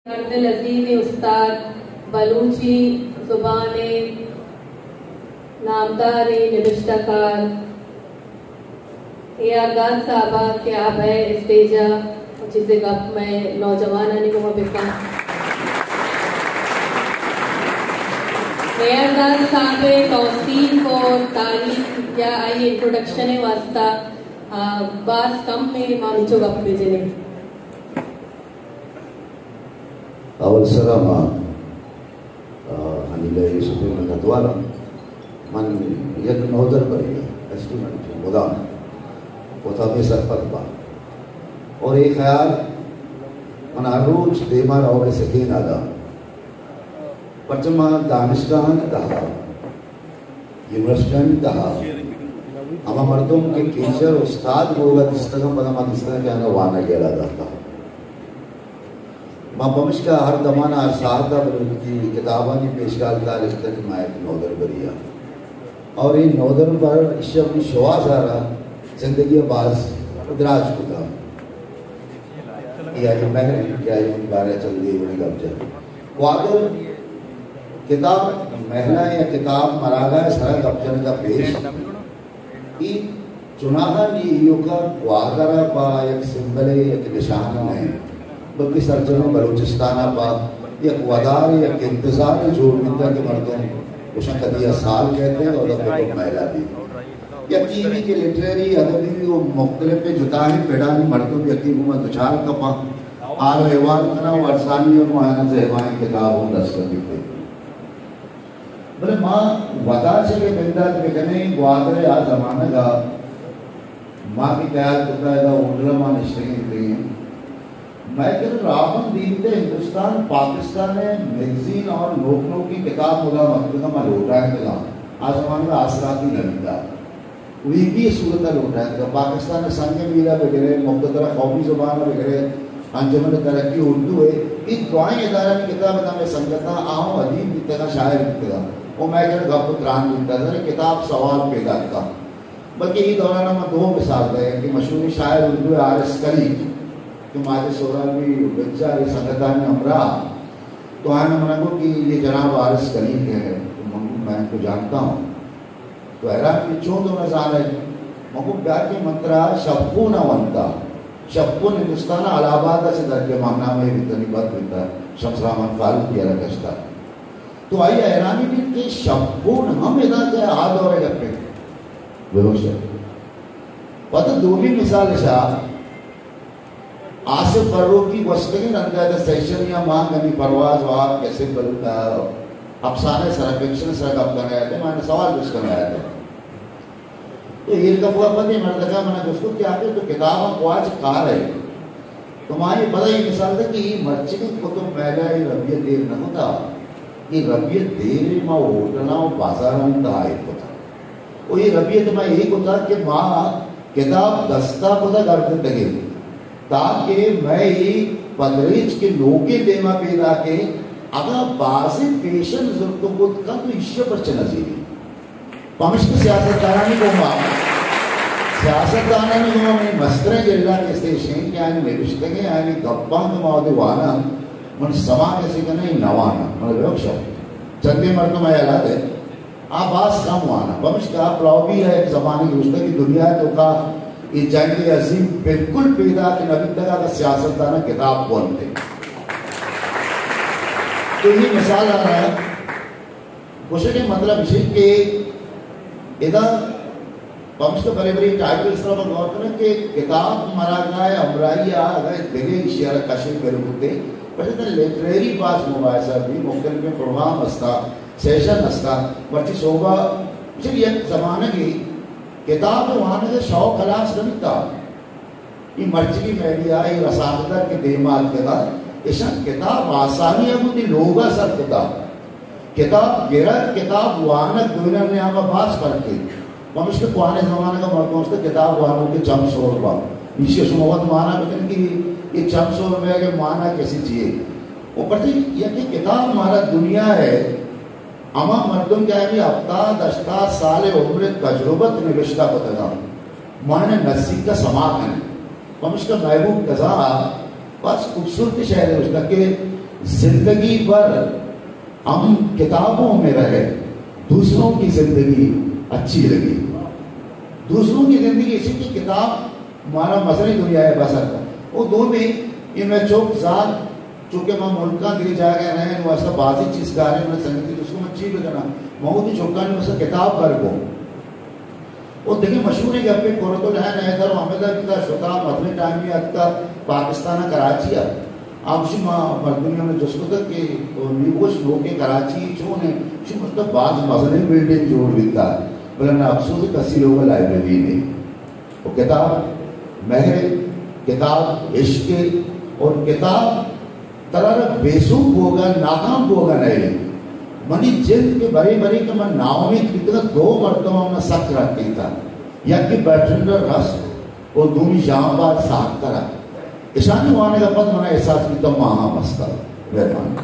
عبدالعظیم استاد بلوچی زبان نامدار نوشتہ کار آغاز صاحبہ کے اب ہے اسٹیجا جسے گپ میں نوجوانانی کو بکا آغاز صاحب توصیف کو تعریف یا آئی انٹروڈکشن واسطہ بعض کم میں مامچو گپ بھیجنے اول سلام حنیلہ یوسف منت والا من یک نودر بریگا اسٹوڈنٹ مدام کوتابی سرپت با اور ایک خیال من ہر روز دیما رہو کے سکین آدھا پرچمہ دانشگاہ نے کہا یونیورسٹی نے کہا اما مردم کے ٹیچر استاد ہوگا جس طرح پدما جس طرح کہنا وانا گیلا جاتا ماں بمش کا ہر دمانہ ہر ساہدہ بلوچی کتابانی پیشکال تاریخ تک مائک نودر بریا اور یہ نودر پر اپنی شواز آ رہا زندگی باز دراج کتا یہ آئی مہر کیا ہے ان بارے چل گئی بڑی گب جائے وادر کتاب مہرہ یا کتاب مراغہ ہے سارا گب جانے کا پیش یہ چناہا نیو کا وادرہ با یک سمبلے یک نشانہ ہے بلکہ سرجنوں بلوچستانہ با یک ودار یک انتظار جوڑ مندہ کے مردوں اشن قدیہ سال کہتے ہیں اور لوگ محلہ بھی یک ٹیوی کے لٹریری ادبی و مختلف پہ جتاہیں پیڑانی مردوں یقین میں دچار کپا آر و ایوان کنا و ارسانی اور معینہ زہوائیں کتاب ہوں دستر بھی پہ بلے ماں ودا چلے بندہ بکنے گوادر آ زمانہ گا ماں کی قیاد کتا ہے گا اونڈرہ ماں نشتگی کری ہیں میں کہتا راپن دیتے ہندوستان پاکستان میں میگزین اور لوکنوں کی کتاب مدہ مقدمہ میں لوٹ رہا ہے آج زمانے میں آسراتی نبیدہ وہی بھی صورتہ لوٹ رہا ہے پاکستان میں سنگے میرہ بگرے مقدرہ قومی زبان بگرے انجمن ترقی اردو ہے ایک دعائیں ادارہ کی کتاب ہے میں سنگتا آؤں عدیم دیتے گا شاعر دیتے گا وہ میں کہتا گپ اتران دیتا ہے کتاب سوال پیدا کا بلکہ یہ دورانہ میں دو مثال دے کہ مشہوری شاعر اردو ہے آرس کری کہ ماجے سورا بھی بچہ یہ سنگتان امرا تو آئے میں منگو کہ یہ جناب آرس کلیم ہے میں ان کو جانتا ہوں تو حیران کی چون دو نظار ہے منگو پیار کے منترہ شبکو نہ ونتا شبکو ہندوستانہ علابادہ سے درکے ماہنہ میں بھی تنیبت ہوتا ہے شمس رحمان فاروق کی عرق اشتا تو آئیے حیرانی بھی کہ شبکون ہم ادا کے آدھ اور ایک پہ بہوش ہے پتہ دولی مثال شاہ آصف فروغی وسطنی رنگا سیشن یا ماں گنی پرواز و آپ کیسے افسانے سرکشن سرکب کرنے آئے تھے میں نے سوال جس کرنے آئے تھے تو یہ کا پورا پتہ میں نے دیکھا میں نے جس کو کیا کہ تو کتاباں کو آج کار ہے تو ماں یہ پتہ یہ مثال تھا کہ یہ مرچی کو تو پہلا یہ ربیت دیر نہ ہوتا یہ ربیت دیر ماں ہوٹنا و بازاران تحائف ہوتا اور یہ ربیت ماں ایک ہوتا کہ ماں کتاب دستہ ہوتا گردن لگے تاکہ میں یہ پدریج کے لوگے دیما پیدا کے اگر بازی پیشن ضرورتوں کو کا تو عشیہ پر چنظیری پامشک سیاست دارانی کو ماں سیاست دارانی کو ماں مستریں جللہ کے استیشن کہ آئینی نوشتے گے آئینی گپان کے ماں دیوانا من سما کسی کا نہیں نوانا من بیوک شاہ چندے مردوں میں اعلاد ہے آپ باز کام وانا پامشک آپ لاؤ بھی ہے ایک زمانی دوستے کی دنیا ہے تو کا یہ جنگ عظیم بالکل پیدا کہ نبی تگا کا سیاست دانا کتاب بولتے تو یہ مثال آ رہا ہے کوشش کے مطلب اسی کہ ادا پمش کا بڑے بڑی ٹائٹل اس طرح پر غور کریں کہ کتاب مرا گئے امرائی آگئے دیگے اشیارہ کشن کرے ہوتے پر جیتا لیٹریری پاس مباحثہ بھی مختلف میں پروگرام استا سیشن استا پرچی صوبہ چلی ایک زمانہ کی کتاب وہاں نے شوق خلاص نہیں تھا یہ مرچی میڈی آئی رسالتر کے دیمات کے بعد اشان کتاب آسانی ہے مجھے لوگا سر کتاب گرہ کتاب وہاں دوئنہ نے آگا باس کرتے ہم اس کے پرانے زمانے کا مرکوں سے کتاب وہاں کے چم سور با نیچے سموت مانا بکن کہ یہ چم سور میں کہ مانا کیسی چیئے وہ پڑھتے یہ کہ کتاب ہمارا دنیا ہے اما مردم کیا ہے افتاد اشتاد سال عمر تجربت نوشتہ کو تگا معنی نصیب کا سماع ہے ہم اس کا محبوب قضا بس خوبصورتی شہر ہے اس کا کہ زندگی بھر ہم کتابوں میں رہے، دوسروں کی زندگی اچھی لگی، دوسروں کی زندگی اسی کی کتاب ہمارا مسئلہ دنیا ہے بسر کا وہ دو میں یہ میں چوک ذات چونکہ میں ملکہ دے جا گئے رہے وہ ایسا بازی چیز کا رہے میں سنگتی اس کو میں چیز لگنا محمودی چوکا نے اسے کتاب پر کو وہ دیکھیں مشہور ہے کہ اپنے قرۃ العین ہے در محمدہ کی تا شتا مدنی ٹائمی اتا پاکستان کراچی ہے آپ اسی دنیا میں جس کو تک کہ نیوش لوگ کے کراچی چون ہے اسی مطلب بعض مذہبی بلڈنگ جوڑ دیتا ہے بلکہ میں افسوس کسی لوگوں لائبریری میں وہ کتاب مہر کتاب عشق اور کتاب طرح بیسوک ہوگا ناکام ہوگا نہیں منی جلد کے بڑی بڑی کہ میں ناؤ میں کتنا 2 مرتبہ میں سخت رکھتی تھا یا کہ بیٹھنڈر رس اور دومی جہاں بات ساتھ طرح اشانی وانے کا پت منہ احساس کی تو مہاں مستر مہربانی